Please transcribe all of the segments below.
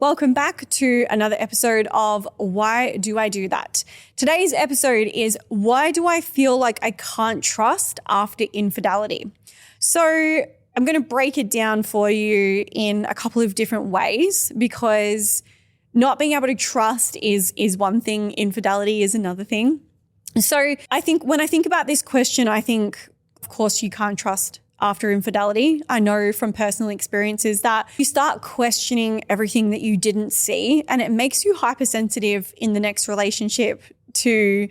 Welcome back to another episode of Why Do I Do That? Today's episode is why do I feel like I can't trust after infidelity? So I'm going to break it down for you in a couple of different ways because not being able to trust is one thing, infidelity is another thing. So I think when I think about this question, I think, of course, you can't trust after infidelity. I know from personal experiences that you start questioning everything that you didn't see, and it makes you hypersensitive in the next relationship to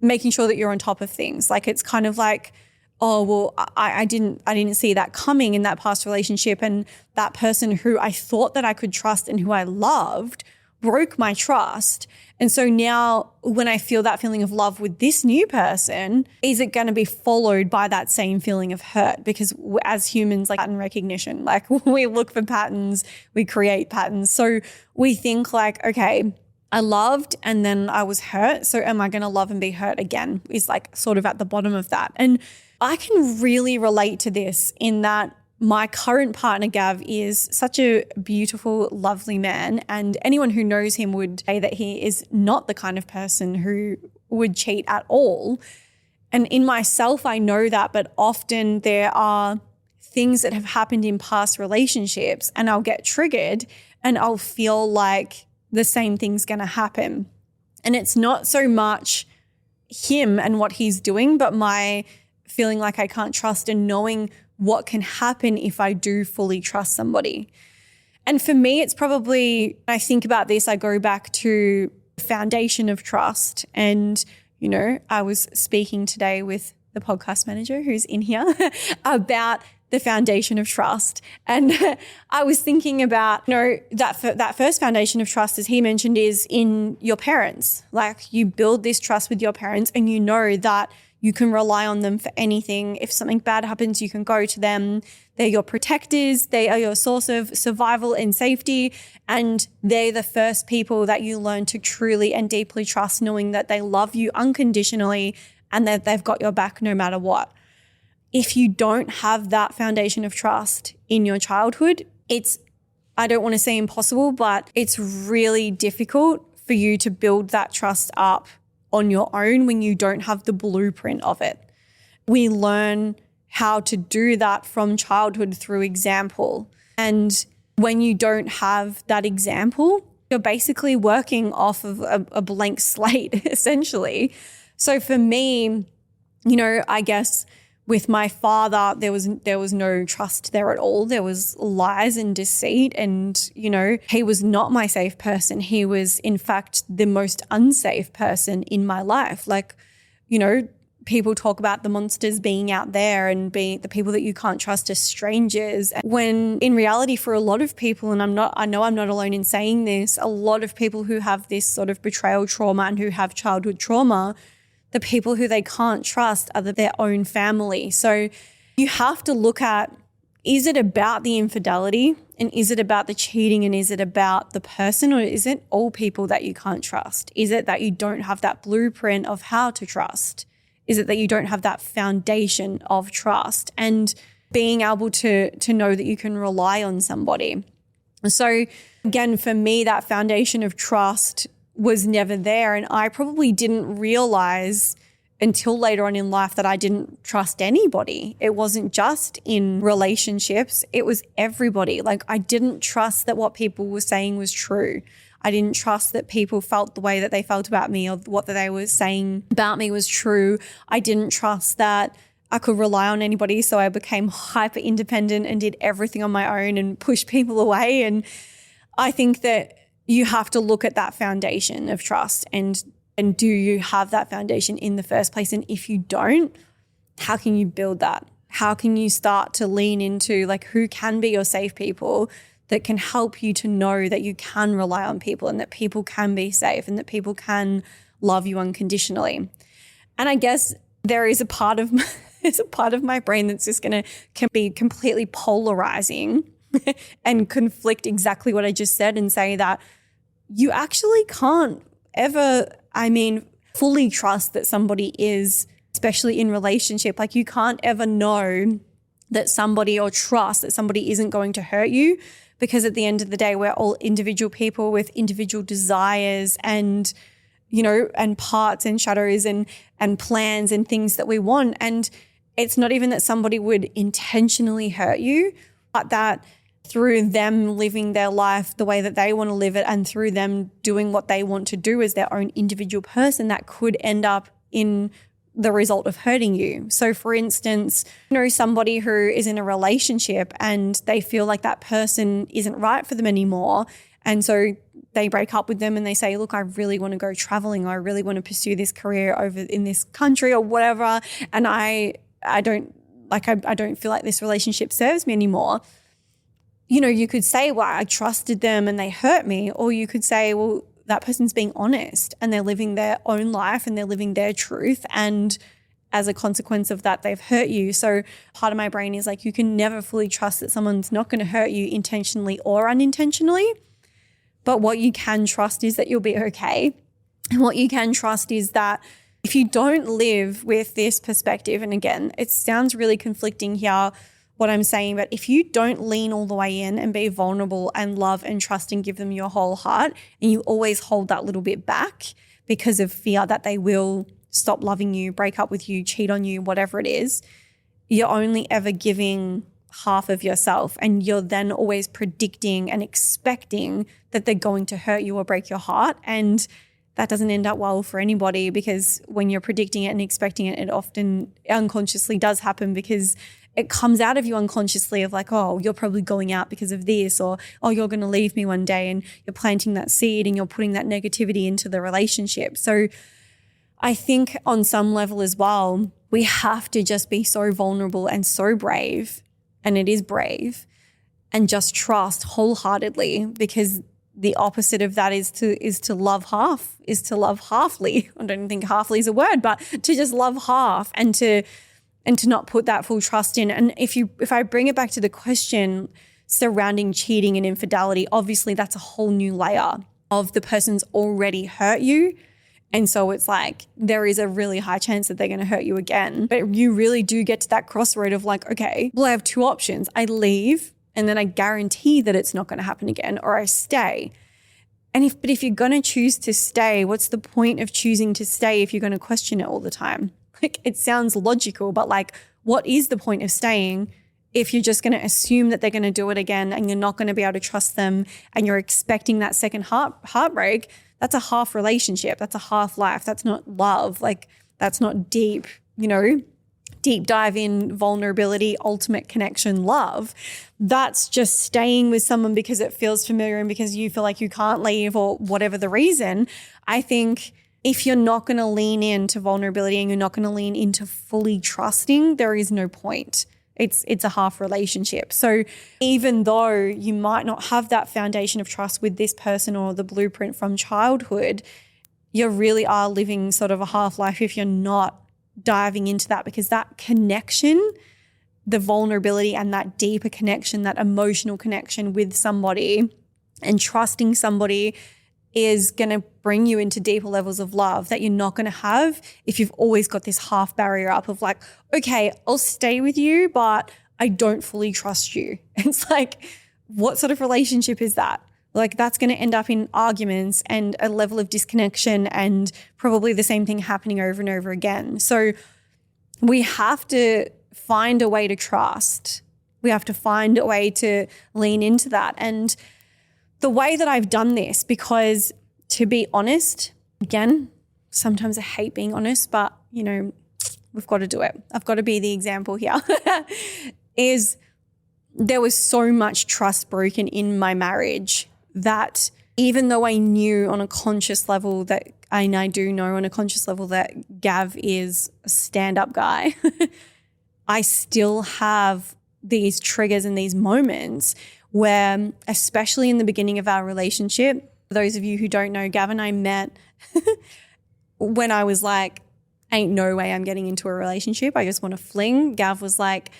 making sure that you're on top of things. Like it's kind of like, oh, well, I didn't see that coming in that past relationship, and that person who I thought that I could trust and who I loved broke my trust. And so now when I feel that feeling of love with this new person, is it going to be followed by that same feeling of hurt? Because as humans, like pattern recognition, like we look for patterns, we create patterns. So we think like, okay, I loved and then I was hurt. So am I going to love and be hurt again? Is like sort of at the bottom of that. And I can really relate to this in that my current partner, Gav, is such a beautiful, lovely man. And anyone who knows him would say that he is not the kind of person who would cheat at all. And in myself, I know that, but often there are things that have happened in past relationships and I'll get triggered and I'll feel like the same thing's going to happen. And it's not so much him and what he's doing, but my feeling like I can't trust and knowing what can happen if I do fully trust somebody. And for me, it's probably, when I think about this, I go back to the foundation of trust. And, you know, I was speaking today with the podcast manager who's in here about the foundation of trust. And I was thinking about, you know, that first foundation of trust, as he mentioned, is in your parents. Like you build this trust with your parents and you know that you can rely on them for anything. If something bad happens, you can go to them. They're your protectors. They are your source of survival and safety. And they're the first people that you learn to truly and deeply trust, knowing that they love you unconditionally and that they've got your back no matter what. If you don't have that foundation of trust in your childhood, it's, I don't want to say impossible, but it's really difficult for you to build that trust up on your own when you don't have the blueprint of it. We learn how to do that from childhood through example. And when you don't have that example, you're basically working off of a blank slate, essentially. So for me, you know, I guess with my father, there was no trust there at all. There was lies and deceit and, you know, he was not my safe person. He was, in fact, the most unsafe person in my life. Like, you know, people talk about the monsters being out there and being the people that you can't trust as strangers. When in reality, for a lot of people, and I know I'm not alone in saying this, a lot of people who have this sort of betrayal trauma and who have childhood trauma, the people who they can't trust are their own family. So you have to look at, is it about the infidelity and is it about the cheating and is it about the person, or is it all people that you can't trust? Is it that you don't have that blueprint of how to trust? Is it that you don't have that foundation of trust and being able to know that you can rely on somebody? So again, for me, that foundation of trust was never there. And I probably didn't realize until later on in life that I didn't trust anybody. It wasn't just in relationships. It was everybody. Like I didn't trust that what people were saying was true. I didn't trust that people felt the way that they felt about me or what they were saying about me was true. I didn't trust that I could rely on anybody. So I became hyper independent and did everything on my own and pushed people away. And I think that you have to look at that foundation of trust and do you have that foundation in the first place? And if you don't, how can you build that? How can you start to lean into like who can be your safe people that can help you to know that you can rely on people and that people can be safe and that people can love you unconditionally? And I guess there is a part of my brain that's just can be completely polarizing and conflict exactly what I just said and say that you actually can't ever, fully trust that somebody is, especially in relationship. Like you can't ever know that somebody or trust that somebody isn't going to hurt you because at the end of the day, we're all individual people with individual desires and, and parts and shadows and plans and things that we want. And it's not even that somebody would intentionally hurt you, but that through them living their life the way that they want to live it and through them doing what they want to do as their own individual person, that could end up in the result of hurting you. So for instance, somebody who is in a relationship and they feel like that person isn't right for them anymore. And so they break up with them and they say, look, I really want to go traveling, or I really want to pursue this career over in this country or whatever. And I don't feel like this relationship serves me anymore. You could say, well, I trusted them and they hurt me. Or you could say, well, that person's being honest and they're living their own life and they're living their truth. And as a consequence of that, they've hurt you. So part of my brain is like, you can never fully trust that someone's not going to hurt you intentionally or unintentionally. But what you can trust is that you'll be okay. And what you can trust is that if you don't live with this perspective, and again, it sounds really conflicting here, what I'm saying, but if you don't lean all the way in and be vulnerable and love and trust and give them your whole heart, and you always hold that little bit back because of fear that they will stop loving you, break up with you, cheat on you, whatever it is, you're only ever giving half of yourself, and you're then always predicting and expecting that they're going to hurt you or break your heart. And that doesn't end up well for anybody, because when you're predicting it and expecting it, it often unconsciously does happen, because it comes out of you unconsciously of like, oh, you're probably going out because of this, or, oh, you're going to leave me one day, and you're planting that seed and you're putting that negativity into the relationship. So I think on some level as well, we have to just be so vulnerable and so brave, and it is brave, and just trust wholeheartedly, because the opposite of that is to love halfly. I don't think halfly is a word, but to just love half and to not put that full trust in. And if I bring it back to the question surrounding cheating and infidelity, obviously that's a whole new layer of the person's already hurt you. And so it's like there is a really high chance that they're going to hurt you again. But you really do get to that crossroad of like, okay, well, I have two options. I leave and then I guarantee that it's not going to happen again, or I stay. But if you're going to choose to stay, what's the point of choosing to stay if you're going to question it all the time? Like, it sounds logical, but like, what is the point of staying if you're just going to assume that they're going to do it again and you're not going to be able to trust them, and you're expecting that second heartbreak? That's a half relationship. That's a half life. That's not love. Like, that's not deep, deep dive in vulnerability, ultimate connection, love. That's just staying with someone because it feels familiar and because you feel like you can't leave, or whatever the reason. I think if you're not going to lean into vulnerability and you're not going to lean into fully trusting, there is no point. It's a half relationship. So even though you might not have that foundation of trust with this person or the blueprint from childhood, you really are living sort of a half life if you're not diving into that, because that connection, the vulnerability and that deeper connection, that emotional connection with somebody and trusting somebody is going to bring you into deeper levels of love that you're not going to have if you've always got this half barrier up of like, okay, I'll stay with you, but I don't fully trust you. It's like, what sort of relationship is that? Like, that's going to end up in arguments and a level of disconnection and probably the same thing happening over and over again. So we have to find a way to trust. We have to find a way to lean into that. And the way that I've done this, because to be honest, again, sometimes I hate being honest, but we've got to do it. I've got to be the example here, is there was so much trust broken in my marriage that even though I knew on a conscious level that, and I do know on a conscious level that Gav is a stand-up guy, I still have these triggers and these moments where, especially in the beginning of our relationship, for those of you who don't know, Gav and I met when I was like, ain't no way I'm getting into a relationship. I just want to fling. Gav was like,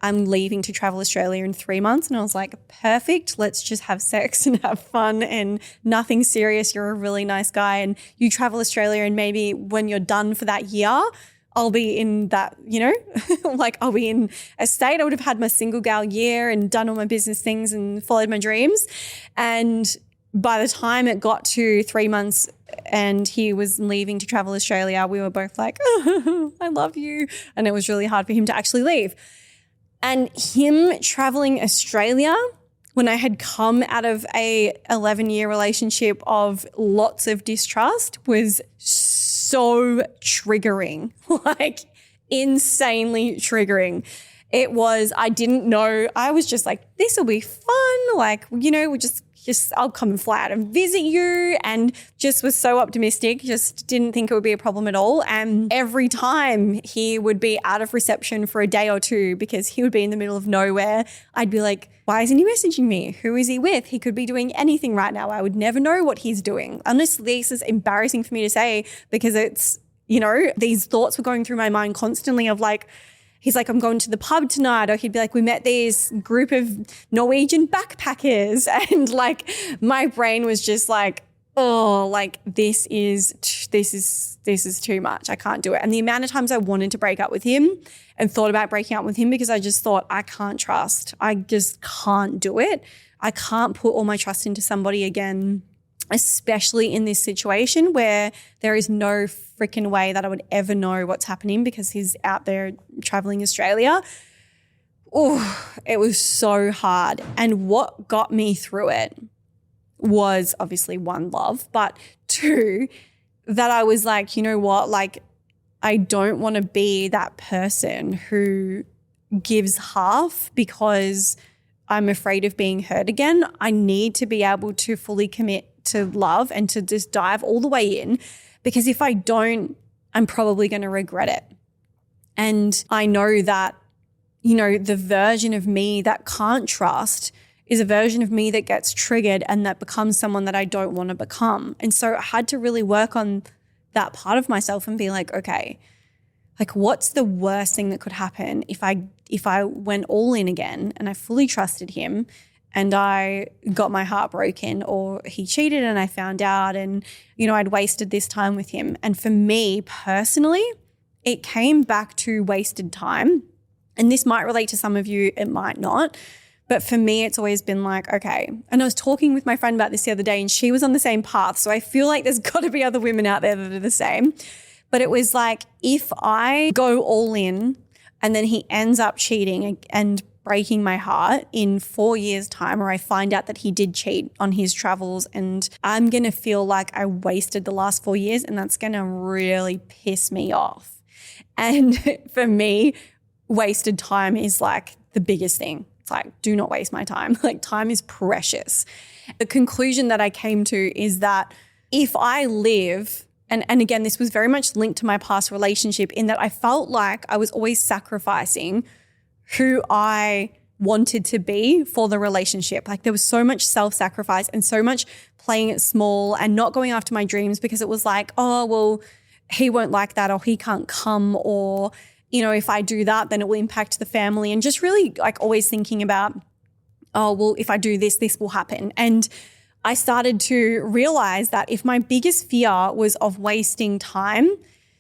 I'm leaving to travel Australia in 3 months. And I was like, perfect. Let's just have sex and have fun and nothing serious. You're a really nice guy and you travel Australia, and maybe when you're done for that year, I'll be in that, like I'll be in a state. I would have had my single gal year and done all my business things and followed my dreams. And by the time it got to 3 months and he was leaving to travel Australia, we were both like, oh, I love you. And it was really hard for him to actually leave. And him traveling Australia, when I had come out of a 11-year relationship of lots of distrust, was so triggering, like insanely triggering. It was, I didn't know, I was just like, this will be fun. Like, we'll just I'll come and fly out and visit you, and just was so optimistic, just didn't think it would be a problem at all. And every time he would be out of reception for a day or two because he would be in the middle of nowhere, I'd be like, why isn't he messaging me? Who is he with? He could be doing anything right now. I would never know what he's doing. Honestly, this is embarrassing for me to say because it's, these thoughts were going through my mind constantly of like, he's like, I'm going to the pub tonight. Or he'd be like, we met this group of Norwegian backpackers. And like my brain was just like, oh, like this is too much. I can't do it. And the amount of times I wanted to break up with him and thought about breaking up with him because I just thought I can't trust. I just can't do it. I can't put all my trust into somebody again, especially in this situation where there is no freaking way that I would ever know what's happening because he's out there traveling Australia. Oh, it was so hard. And what got me through it was obviously one, love, but two, that I was like, you know what, like I don't want to be that person who gives half because I'm afraid of being hurt again. I need to be able to fully commit to love and to just dive all the way in, because if I don't, I'm probably going to regret it. And I know that, the version of me that can't trust is a version of me that gets triggered and that becomes someone that I don't want to become. And so I had to really work on that part of myself and be like, okay, like what's the worst thing that could happen if I went all in again and I fully trusted him and I got my heart broken, or he cheated and I found out and, I'd wasted this time with him. And for me personally, it came back to wasted time. And this might relate to some of you, it might not. But for me, it's always been like, okay. And I was talking with my friend about this the other day and she was on the same path. So I feel like there's got to be other women out there that are the same. But it was like, if I go all in and then he ends up cheating and breaking my heart in 4 years' time, or I find out that he did cheat on his travels, and I'm going to feel like I wasted the last 4 years, and that's going to really piss me off. And for me, wasted time is like the biggest thing. It's like, do not waste my time. Like time is precious. The conclusion that I came to is that if I live, and again, this was very much linked to my past relationship in that I felt like I was always sacrificing who I wanted to be for the relationship. Like there was so much self-sacrifice and so much playing it small and not going after my dreams because it was like, oh, well, he won't like that, or he can't come, or, if I do that, then it will impact the family. And just really like always thinking about, oh, well, if I do this, this will happen. And I started to realize that if my biggest fear was of wasting time,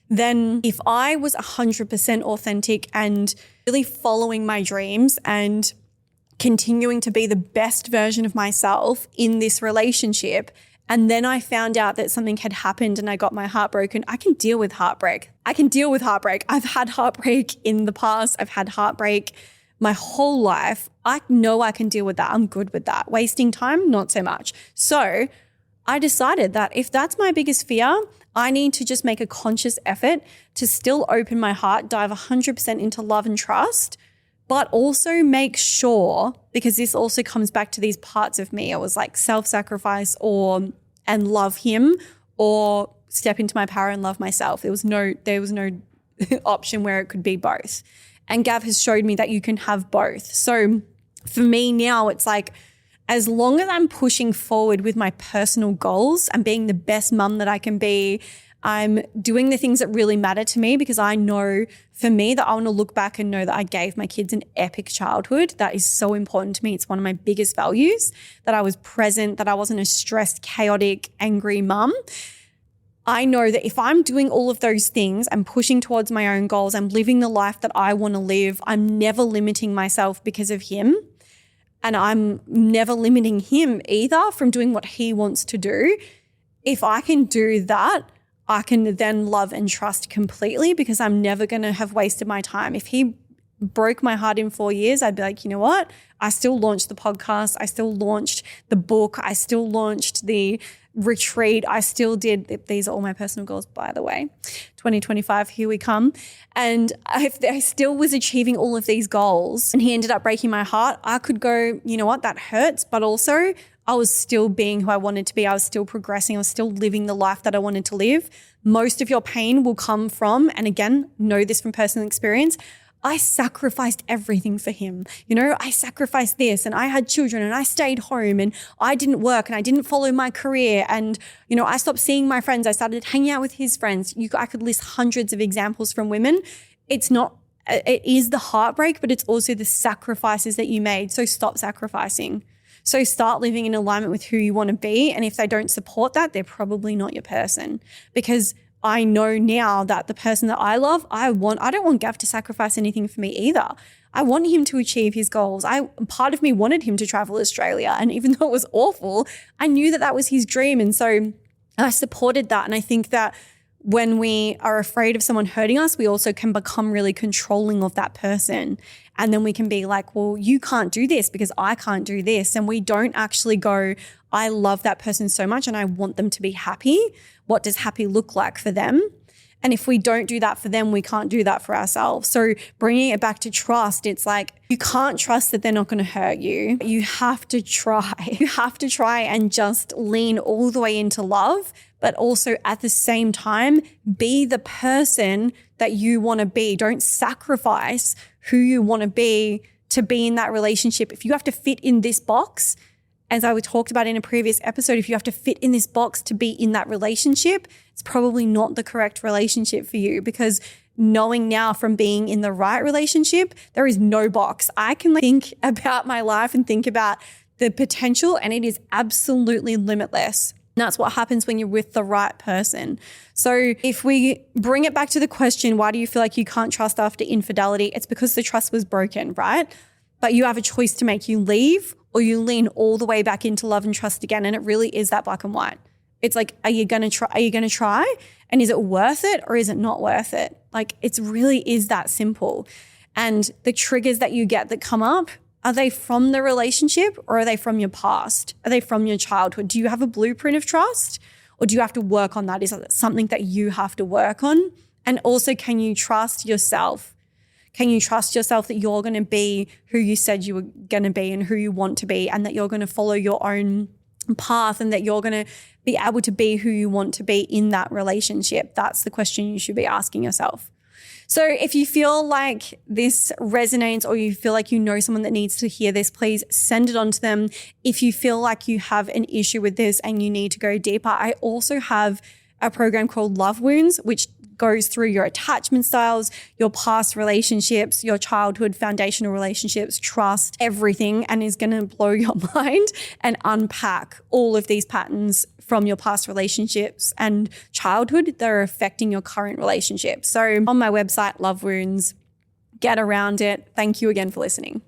then if I was 100% authentic and really following my dreams and continuing to be the best version of myself in this relationship, and then I found out that something had happened and I got my heart broken, I can deal with heartbreak. I've had heartbreak in the past. I've had heartbreak my whole life. I know I can deal with that. I'm good with that. Wasting time, not so much. So I decided that if that's my biggest fear, I need to just make a conscious effort to still open my heart, dive 100% into love and trust, but also make sure, because this also comes back to these parts of me. I was like self-sacrifice and love him, or step into my power and love myself. There was no option where it could be both. And Gav has showed me that you can have both. So for me now, it's like, as long as I'm pushing forward with my personal goals and being the best mum that I can be, I'm doing the things that really matter to me, because I know for me that I want to look back and know that I gave my kids an epic childhood. That is so important to me. It's one of my biggest values, that I was present, that I wasn't a stressed, chaotic, angry mum. I know that if I'm doing all of those things, I'm pushing towards my own goals, I'm living the life that I want to live, I'm never limiting myself because of him. And I'm never limiting him either from doing what he wants to do. If I can do that, I can then love and trust completely because I'm never going to have wasted my time. If he broke my heart in 4 years, I'd be like, you know what? I still launched the podcast. I still launched the book. I still launched the retreat. I still did. These are all my personal goals, by the way. 2025, here we come. And if I still was achieving all of these goals and he ended up breaking my heart, I could go, you know what? That hurts. But also I was still being who I wanted to be. I was still progressing. I was still living the life that I wanted to live. Most of your pain will come from, and again, know this from personal experience, I sacrificed everything for him. You know, I sacrificed this and I had children and I stayed home and I didn't work and I didn't follow my career. And, you know, I stopped seeing my friends. I started hanging out with his friends. I could list hundreds of examples from women. It is the heartbreak, but it's also the sacrifices that you made. So stop sacrificing. So start living in alignment with who you want to be. And if they don't support that, they're probably not your person, because I know now that the person that I love, I don't want Gav to sacrifice anything for me either. I want him to achieve his goals. Part of me wanted him to travel Australia. And even though it was awful, I knew that that was his dream. And so I supported that. And I think that when we are afraid of someone hurting us, we also can become really controlling of that person. And then we can be like, well, you can't do this because I can't do this. And we don't actually go, I love that person so much and I want them to be happy. What does happy look like for them? And if we don't do that for them, we can't do that for ourselves. So bringing it back to trust, it's like you can't trust that they're not going to hurt you. You have to try. You have to try and just lean all the way into love, but also at the same time, be the person that you want to be. Don't sacrifice who you want to be in that relationship. If you have to fit in this box, as I talked about in a previous episode, if you have to fit in this box to be in that relationship, it's probably not the correct relationship for you, because knowing now from being in the right relationship, there is no box. I can think about my life and think about the potential, and it is absolutely limitless. And that's what happens when you're with the right person. So if we bring it back to the question, why do you feel like you can't trust after infidelity? It's because the trust was broken, right? But you have a choice to make. You leave or you lean all the way back into love and trust again. And it really is that black and white. It's like, are you going to try? Are you going to try? And is it worth it or is it not worth it? Like, it really is that simple. And the triggers that you get that come up, are they from the relationship or are they from your past? Are they from your childhood? Do you have a blueprint of trust or do you have to work on that? Is that something that you have to work on? And also, can you trust yourself? Can you trust yourself that you're going to be who you said you were going to be and who you want to be, and that you're going to follow your own path and that you're going to be able to be who you want to be in that relationship? That's the question you should be asking yourself. So if you feel like this resonates or you feel like you know someone that needs to hear this, please send it on to them. If you feel like you have an issue with this and you need to go deeper, I also have a program called Love Wounds, which goes through your attachment styles, your past relationships, your childhood foundational relationships, trust, everything, and is going to blow your mind and unpack all of these patterns from your past relationships and childhood that are affecting your current relationship. So on my website, Love Wounds, get around it. Thank you again for listening.